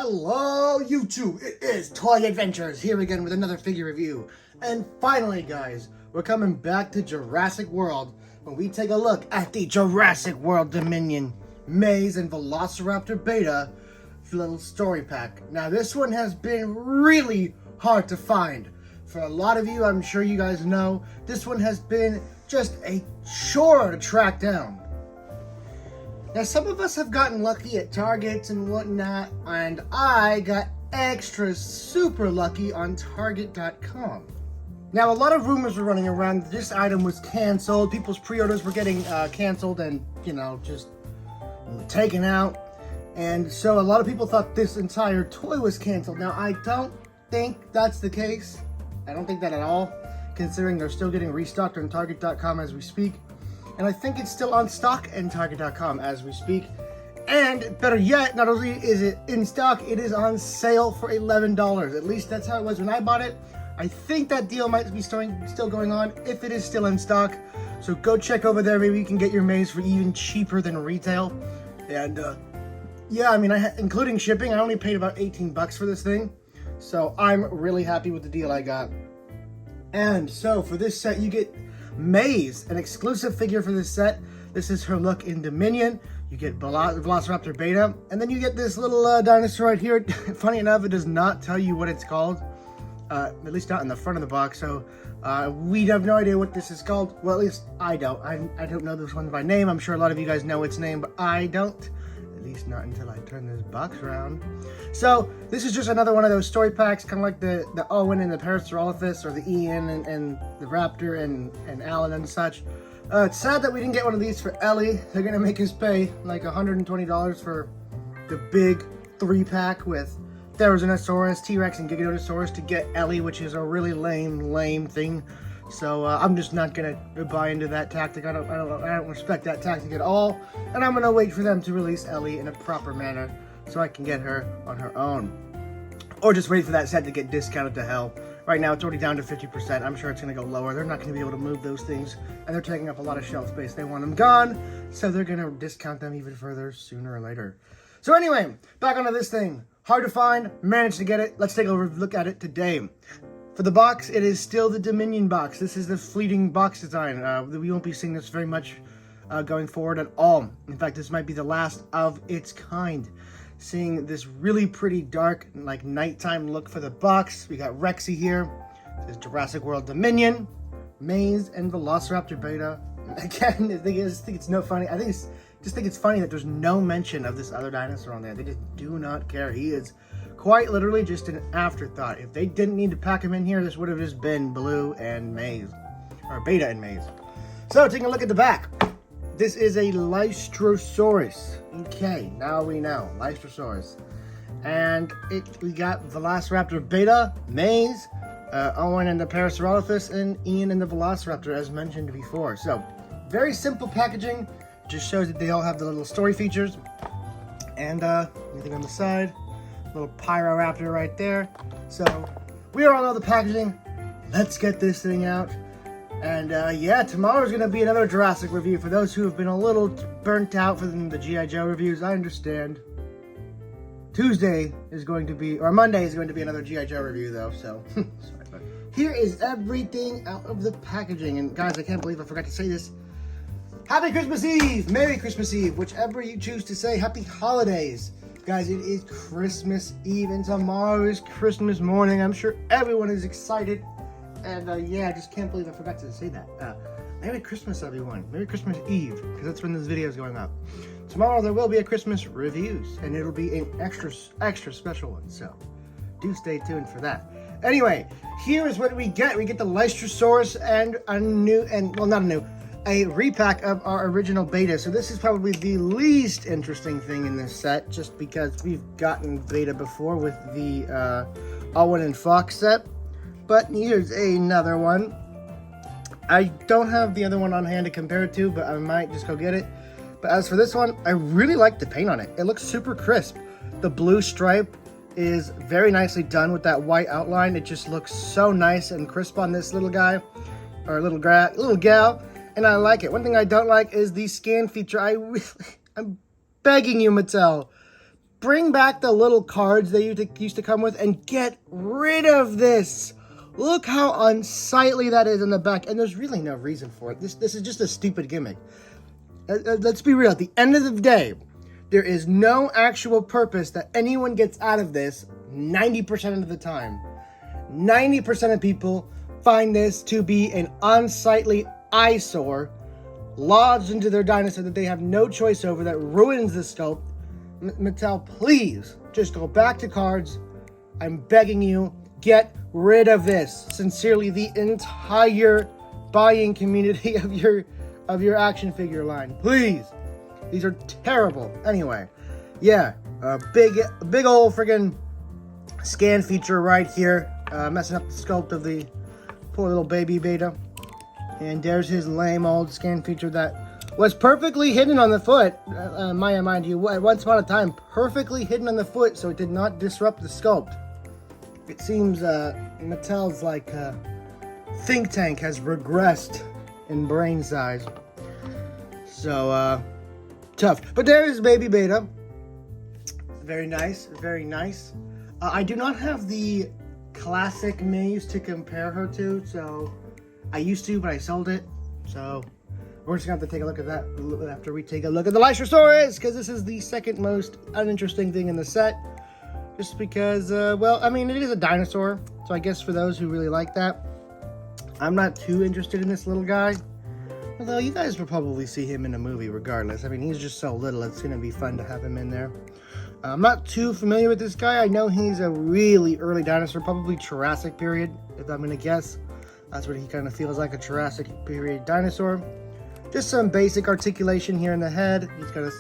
Hello YouTube, it is Toy Adventures here again with another figure review. And finally guys, we're coming back to Jurassic World when we take a look at the Jurassic World Dominion Maisie Velociraptor Beta little story pack. Now this one has been really hard to find. For a lot of you, I'm sure you guys know, this one has been just a chore to track down. Now, some of us have gotten lucky at Targets and whatnot, and I got extra super lucky on Target.com. Now, a lot of rumors were running around that this item was canceled. People's pre-orders were getting canceled and, just taken out. And so a lot of people thought this entire toy was canceled. Now, I don't think that's the case. I don't think that at all, considering they're still getting restocked on Target.com as we speak. And I think it's still on stock in Target.com as we speak. And better yet, not only is it in stock, it is on sale for $11. At least that's how it was when I bought it. I think that deal might be still going on if it is still in stock. So go check over there. Maybe you can get your Maisie for even cheaper than retail. And yeah, I mean, including shipping, I only paid about 18 bucks for this thing. So I'm really happy with the deal I got. And so for this set, you get Maisie, an exclusive figure for this set. This is her look in Dominion. You get Velociraptor Beta, and then you get this little dinosaur right here. Funny enough, it does not tell you what it's called, at least not in the front of the box. So we have no idea what this is called. Well, at least I don't. I don't know this one by name. I'm sure a lot of you guys know its name, but I don't. At least not until I turn this box around. So this is just another one of those story packs, kind of like the Owen and the Parasaurolophus, or the Ian and the Raptor and Alan and such. It's sad that we didn't get one of these for Ellie. They're gonna make us pay like $120 for the big 3-pack with Therizinosaurus, T-Rex, and Giganotosaurus to get Ellie, which is a really lame thing. So I'm just not gonna buy into that tactic. I don't respect that tactic at all. And I'm gonna wait for them to release Ellie in a proper manner so I can get her on her own. Or just wait for that set to get discounted to hell. Right now it's already down to 50%. I'm sure it's gonna go lower. They're not gonna be able to move those things, and they're taking up a lot of shelf space. They want them gone, so they're gonna discount them even further sooner or later. So anyway, back onto this thing. Hard to find, managed to get it. Let's take a look at it today. For the box, it is still the Dominion box. This is the fleeting box design. We won't be seeing this very much going forward at all. In fact, this might be the last of its kind. Seeing this really pretty dark, like nighttime look for the box. We got Rexy here. This is Jurassic World Dominion, Maisie, and Velociraptor Beta. Again, I just think it's no funny. I just think it's funny that there's no mention of this other dinosaur on there. They just do not care. He is quite literally just an afterthought. If they didn't need to pack him in here, this would have just been Blue and Maisie, or Beta and Maisie. So taking a look at the back. This is a Lysosaurus. Okay, now we know. Lysosaurus. And we got Velociraptor Beta, Maisie, Owen and the Parasaurolophus, and Ian and the Velociraptor, as mentioned before. So, very simple packaging. Just shows that they all have the little story features. And anything on the side. Little Pyroraptor right there. So, we are on all the packaging. Let's get this thing out. And yeah, tomorrow's going to be another Jurassic review. For those who have been a little burnt out from the G.I. Joe reviews, I understand. Tuesday is going to be, or Monday is going to be another G.I. Joe review though, so. Sorry, but here is everything out of the packaging. And guys, I can't believe I forgot to say this. Happy Christmas Eve! Merry Christmas Eve! Whichever you choose to say, happy holidays! Guys, it is Christmas Eve and tomorrow is Christmas morning. I'm sure everyone is excited. And yeah, I just can't believe I forgot to say that. Merry Christmas, everyone. Merry Christmas Eve, because that's when this video is going up. Tomorrow there will be a Christmas reviews, and it'll be an extra special one. So do stay tuned for that. Anyway, here is what we get. We get the Lysosaurus and a repack of our original Beta. So this is probably the least interesting thing in this set, just because we've gotten Beta before with the Owen and Fox set. But here's another one. I don't have the other one on hand to compare it to, but I might just go get it. But as for this one, I really like the paint on it. It looks super crisp. The blue stripe is very nicely done with that white outline. It just looks so nice and crisp on this little guy, or little gal, and I like it. One thing I don't like is the scan feature. I'm begging you, Mattel. bring back the little cards they used to come with and get rid of this. Look how unsightly that is in the back, and there's really no reason for it. This is just a stupid gimmick. Let's be real. At the end of the day, there is no actual purpose that anyone gets out of this 90% of the time. 90% of people find this to be an unsightly eyesore lodged into their dinosaur that they have no choice over, that ruins the sculpt. Mattel, please just go back to cards. I'm begging you, get rid of this. Sincerely, the entire buying community of your action figure line. Please. These are terrible. Anyway, yeah, a big old friggin' scan feature right here, messing up the sculpt of the poor little baby beta. And there's his lame old scan feature that was perfectly hidden on the foot. Mind you, once upon a time, perfectly hidden on the foot, so it did not disrupt the sculpt. It seems Mattel's think tank has regressed in brain size. So tough. But there is baby beta. Very nice, very nice. I do not have the classic Maze to compare her to, so I used to, but I sold it. So we're just gonna have to take a look at that after we take a look at the Lysosaurus, because this is the second most uninteresting thing in the set. Just because, well, I mean, it is a dinosaur, so I guess for those who really like that, I'm not too interested in this little guy. Although you guys will probably see him in a movie regardless. I mean, he's just so little, it's gonna be fun to have him in there. I'm not too familiar with this guy. I know he's a really early dinosaur, probably Jurassic period, if I'm gonna guess. That's what he kind of feels like, a Jurassic period dinosaur. Just some basic articulation here in the head. He's got a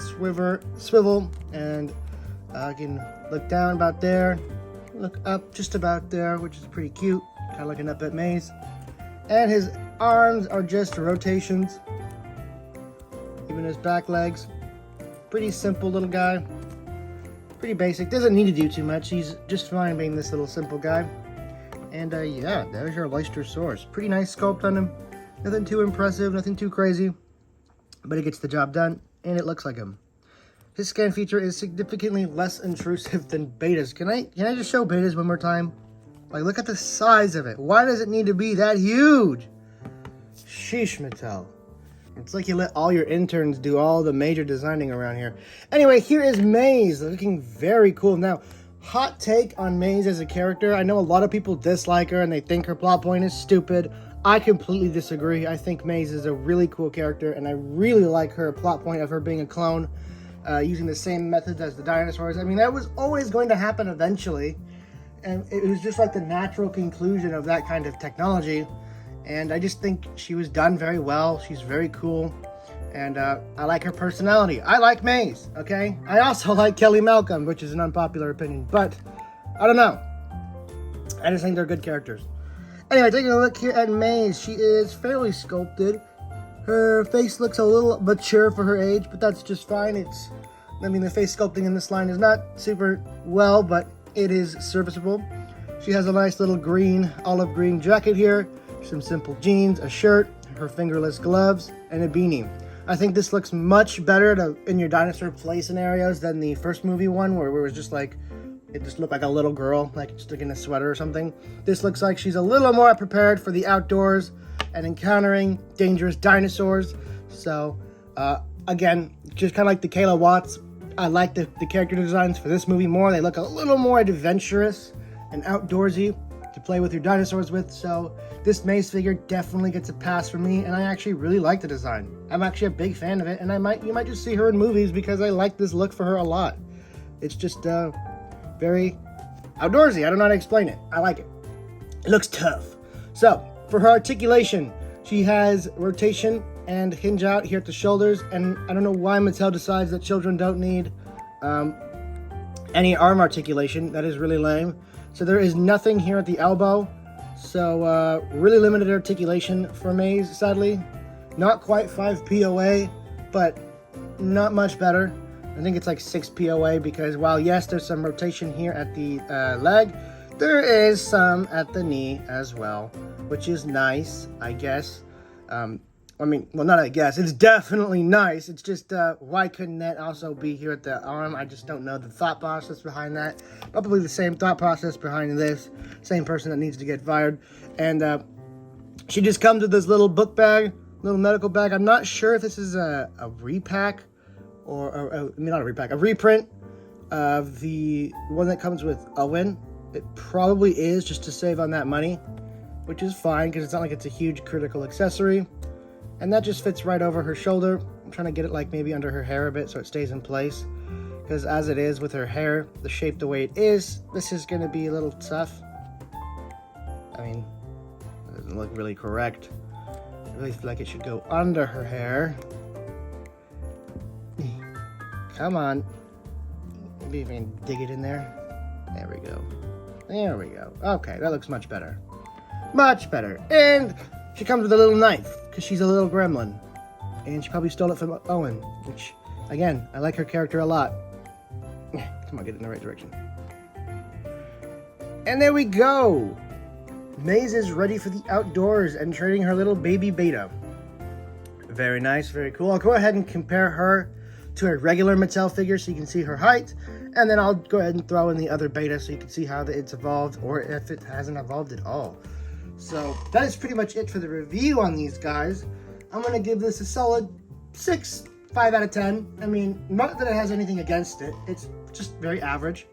swivel, and you can look down about there, look up just about there, which is pretty cute. Kind of looking up at Maze. And his arms are just rotations. Even his back legs. Pretty simple little guy. Pretty basic. Doesn't need to do too much. He's just fine being this little simple guy. And yeah, there's your Lysosaurus. Pretty nice sculpt on him. Nothing too impressive, nothing too crazy. But it gets the job done, and it looks like him. His scan feature is significantly less intrusive than Beta's. Can I just show Beta's one more time? Like, look at the size of it. Why does it need to be that huge? Sheesh, Mattel. It's like you let all your interns do all the major designing around here. Anyway, here is Maze, looking very cool. Now, hot take on Maze as a character. I know a lot of people dislike her and they think her plot point is stupid. I completely disagree. I think Maze is a really cool character, and I really like her plot point of her being a clone, using the same methods as the dinosaurs. I mean, that was always going to happen eventually, and it was just like the natural conclusion of that kind of technology. And I just think she was done very well. She's very cool, and I like her personality. I like Maze, okay? I also like Kelly Malcolm, which is an unpopular opinion, but I don't know. I just think they're good characters. Anyway, taking a look here at Maze, she is fairly sculpted. Her face looks a little mature for her age, but that's just fine. The face sculpting in this line is not super well, but it is serviceable. She has a nice little olive green jacket here, some simple jeans, a shirt, her fingerless gloves, and a beanie. I think this looks much better in your dinosaur play scenarios than the first movie one, where it was just like, it just looked like a little girl, like just in a sweater or something. This looks like she's a little more prepared for the outdoors and encountering dangerous dinosaurs. So, again, just kind of like the Kayla Watts, I like the character designs for this movie more. They look a little more adventurous and outdoorsy to play with your dinosaurs with. So, this Maze figure definitely gets a pass from me, and I actually really like the design. I'm actually a big fan of it, and you might just see her in movies because I like this look for her a lot. It's just, very outdoorsy. I don't know how to explain it. I like it. It looks tough. So, for her articulation, she has rotation and hinge out here at the shoulders, and I don't know why Mattel decides that children don't need any arm articulation. That is really lame. So there is nothing here at the elbow. So, really limited articulation for Maze, sadly. Not quite 5 POA, but not much better. I think it's like 6 POA because while yes, there's some rotation here at the leg, there is some at the knee as well, which is nice, I guess. I mean, well, not I guess. It's definitely nice. It's just, why couldn't that also be here at the arm? I just don't know the thought process behind that. Probably the same thought process behind this. Same person that needs to get fired. And, she just comes with this little book bag, little medical bag. I'm not sure if this is a repack or I mean, not a repack, a reprint of the one that comes with Owen. It probably is, just to save on that money, which is fine because it's not like it's a huge critical accessory. And that just fits right over her shoulder. I'm trying to get it like maybe under her hair a bit so it stays in place. Because as it is with her hair, the shape the way it is, this is going to be a little tough. I mean, it doesn't look really correct. I really feel like it should go under her hair. Come on. Maybe if I can dig it in there. There we go. There we go. Okay, that looks much better. Much better. And she comes with a little knife, because she's a little gremlin. And she probably stole it from Owen, which, again, I like her character a lot. Come on, get it in the right direction. And there we go! Maze is ready for the outdoors and training her little baby beta. Very nice, very cool. I'll go ahead and compare her to a regular Mattel figure so you can see her height. And then I'll go ahead and throw in the other beta so you can see how it's evolved, or if it hasn't evolved at all. So that is pretty much it for the review on these guys. I'm going to give this a solid 6, 5 out of 10. I mean, not that it has anything against it. It's just very average.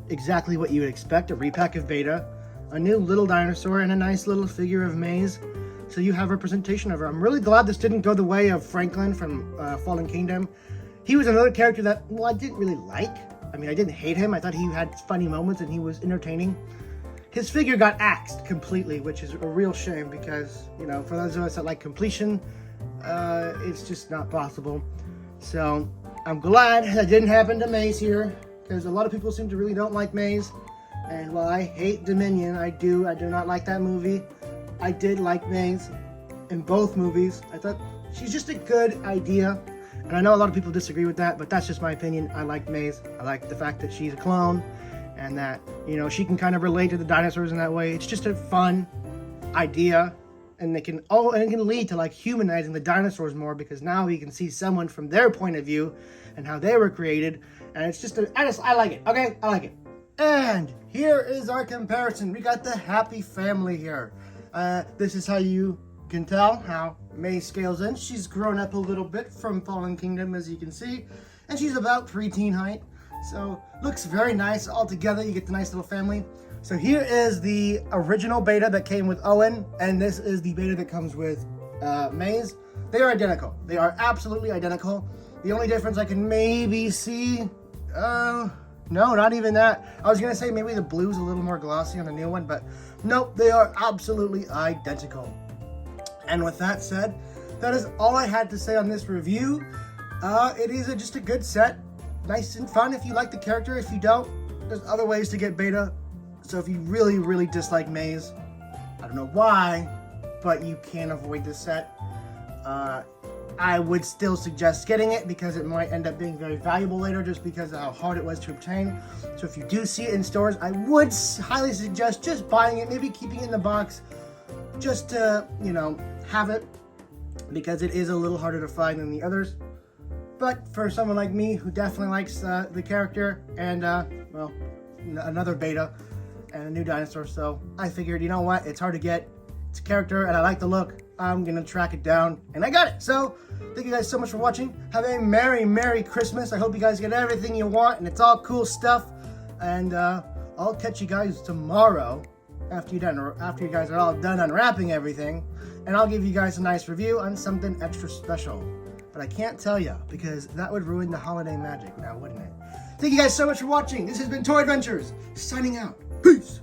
Exactly what you would expect. A repack of Beta, a new little dinosaur, and a nice little figure of Maze. So you have representation of her. I'm really glad this didn't go the way of Franklin from Fallen Kingdom. He was another character that, well, I didn't really like. I mean, I didn't hate him. I thought he had funny moments and he was entertaining. His figure got axed completely, which is a real shame because, you know, for those of us that like completion, it's just not possible. So I'm glad that didn't happen to Maze here, because a lot of people seem to really don't like Maze. And while I hate Dominion, I do not like that movie. I did like Maze in both movies. I thought she's just a good idea. And I know a lot of people disagree with that, but that's just my opinion. I like Maze. I like the fact that she's a clone. And that, you know, she can kind of relate to the dinosaurs in that way. It's just a fun idea, and it can lead to like humanizing the dinosaurs more, because now you can see someone from their point of view and how they were created. And it's just I like it. Okay, I like it. And here is our comparison. We got the happy family here. This is how you can tell how May scales in. She's grown up a little bit from Fallen Kingdom, as you can see, and she's about preteen height. So, looks very nice all together. You get the nice little family. So here is the original beta that came with Owen, and this is the beta that comes with Maze. They are identical. They are absolutely identical. The only difference I can maybe see, no, not even that. I was gonna say maybe the blue's a little more glossy on the new one, but nope, they are absolutely identical. And with that said, that is all I had to say on this review. It is just a good set. Nice and fun if you like the character. If you don't, there's other ways to get Beta. So if you really, really dislike Maze, I don't know why, but you can't avoid this set. I would still suggest getting it because it might end up being very valuable later, just because of how hard it was to obtain. So if you do see it in stores, I would highly suggest just buying it, maybe keeping it in the box, just to, you know, have it, because it is a little harder to find than the others. But for someone like me who definitely likes the character and, well, another beta and a new dinosaur, so I figured, you know what, it's hard to get. It's a character and I like the look. I'm going to track it down, and I got it. So thank you guys so much for watching. Have a Merry, Merry Christmas. I hope you guys get everything you want, and it's all cool stuff. And I'll catch you guys tomorrow after you guys are all done unwrapping everything, and I'll give you guys a nice review on something extra special. But I can't tell you, because that would ruin the holiday magic now, wouldn't it? Thank you guys so much for watching. This has been Toy Adventures, signing out. Peace!